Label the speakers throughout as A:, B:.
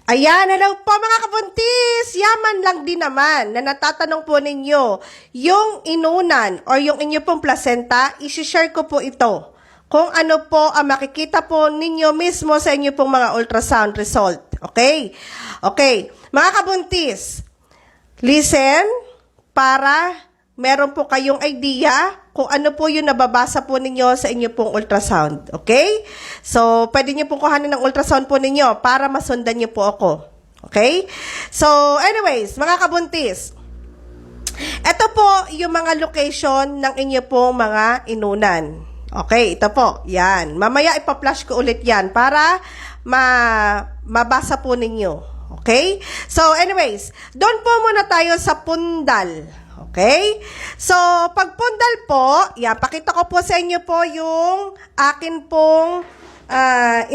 A: Ayan, hello po mga kabuntis! Yaman lang din naman na natatanong po ninyo, yung inunan or yung inyo pong placenta, isi-share ko po ito. Kung ano po ang makikita po ninyo mismo sa inyo pong mga ultrasound result. Okay? Okay. Mga kabuntis, listen para meron po kayong idea kung ano po yung nababasa po ninyo sa inyo pong ultrasound. Okay? So, pwede nyo pong kuhanin ng ultrasound po ninyo para masundan nyo po ako. Okay? So, anyways, mga kabuntis, ito po yung mga location ng inyo pong mga inunan. Okay, ito po. Yan. Mamaya ipa-flash ko ulit yan para mabasa po ninyo. Okay? So, anyways, doon po muna tayo sa pundal. Okay? So, pag pundal po, yan, pakita ko po sa inyo po yung akin pong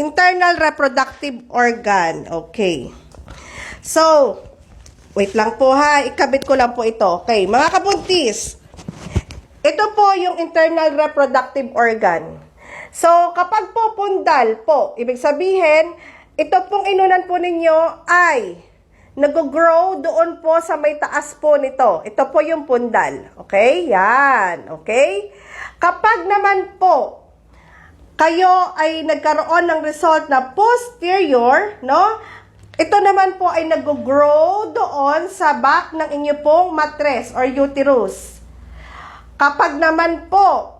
A: internal reproductive organ. Okay. So, wait lang po ha, ikabit ko lang po ito. Okay, mga kabuntis, ito po yung internal reproductive organ. So, kapag po pundal po, ibig sabihin, ito pong inunan po ninyo ay nag-grow doon po sa may taas po nito. Ito po yung pundal. Okay? Yan. Okay? Kapag naman po, kayo ay nagkaroon ng result na posterior, no? Ito naman po ay nag-grow doon sa back ng inyo pong mattress or uterus. Kapag naman po,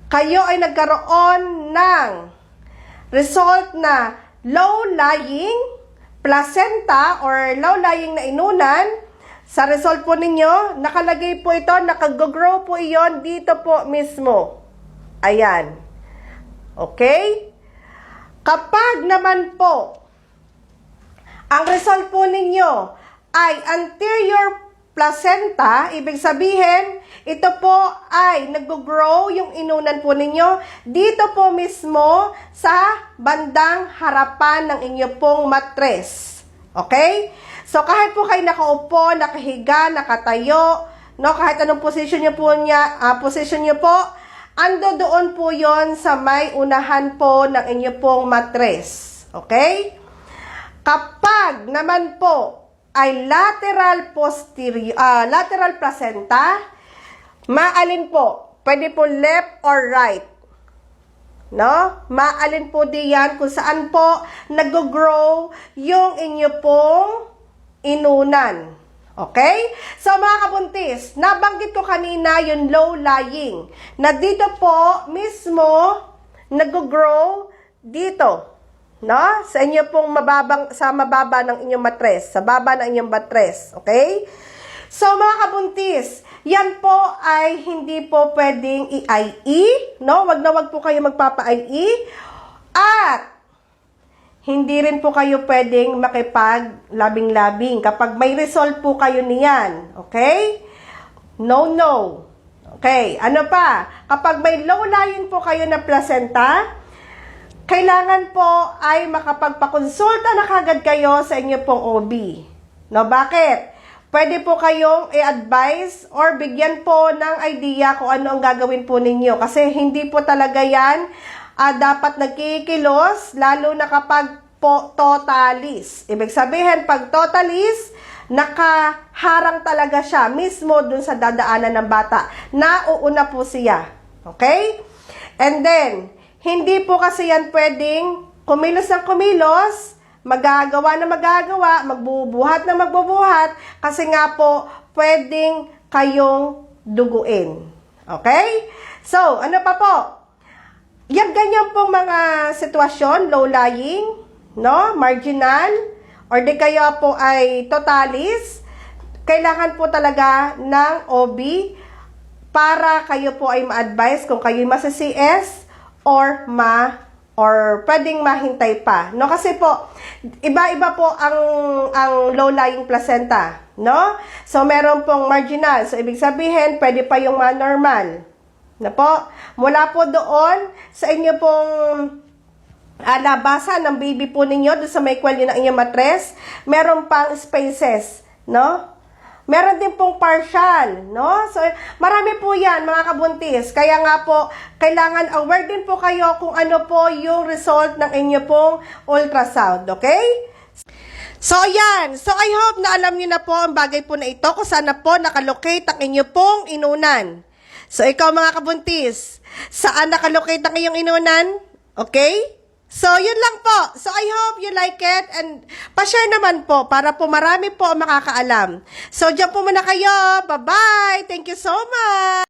A: kayo ay nagkaroon ng result na low-lying placenta or low-lying na inunan, sa result po ninyo, nakalagay po ito, nakagrow po iyon dito po mismo. Ayan. Okay? Kapag naman po, ang result po ninyo ay anterior placenta, ibig sabihin, ito po ay nag-grow yung inunan po ninyo dito po mismo sa bandang harapan ng inyo pong mattress. Okay? So, kahit po kayo nakaupo, nakahiga, nakatayo, no, kahit anong position nyo po ando doon po yon sa may unahan po ng inyo pong mattress. Okay? Kapag naman po ay lateral placenta, maalin po? Pwede po left or right. No? Maalin po diyan kung saan po nag-grow yung inyo pong inunan. Okay? So mga kabuntis, nabanggit ko kanina yung low-lying, na dito po mismo nag-grow dito. No? Sa inyo pong mababa ng inyong mattress, sa baba ng inyong mattress, okay? So mga kabuntis, yan po ay hindi po pwedeng i-IE, no? Wag na wag po kayo magpapa-IE at hindi rin po kayo pwedeng makipag-labing-labing kapag may result po kayo niyan, okay? No. Okay, ano pa? Kapag may low-lying po kayo na placenta, kailangan po ay makapagpakonsulta na kagad kayo sa inyo pong OB. No, bakit? Pwede po kayong i-advise or bigyan po ng idea kung ano ang gagawin po ninyo. Kasi hindi po talaga yan dapat nagkikilos, lalo na kapag po totalis. Ibig sabihin, pag totalis, nakaharang talaga siya mismo dun sa dadaanan ng bata. Nauuna po siya. Okay? And then, hindi po kasi yan pwedeng kumilos ng kumilos, magagawa na magagawa, magbubuhat na magbubuhat, kasi nga po pwedeng kayong duguin. Okay? So, ano pa po? Yung ganyan pong mga sitwasyon, low-lying, no? Marginal, or di kayo po ay totalis, kailangan po talaga ng OB para kayo po ay ma-advise kung kayo masa-CS or pwedeng mahintay pa, no? Kasi po iba-iba po ang low-lying placenta, no? So meron pong marginal, so ibig sabihin pwede pa yung normal, na po mula po doon sa inyo pong labasan ng baby po ninyo doon sa may kwelyo ng inyong mattress, meron pang spaces, no? Meron din pong partial, no? So, marami po yan, mga kabuntis. Kaya nga po, kailangan aware din po kayo kung ano po yung result ng inyo pong ultrasound, okay? So, yan. So, I hope na alam nyo na po ang bagay po na ito kung saan na po nakalocate ang inyo pong inunan. So, ikaw mga kabuntis, saan nakalocate ang iyong inunan? Okay? So, yun lang po. So, I hope you like it and pa-share naman po para po marami po ang makakaalam. So, dyan po muna kayo. Bye-bye. Thank you so much.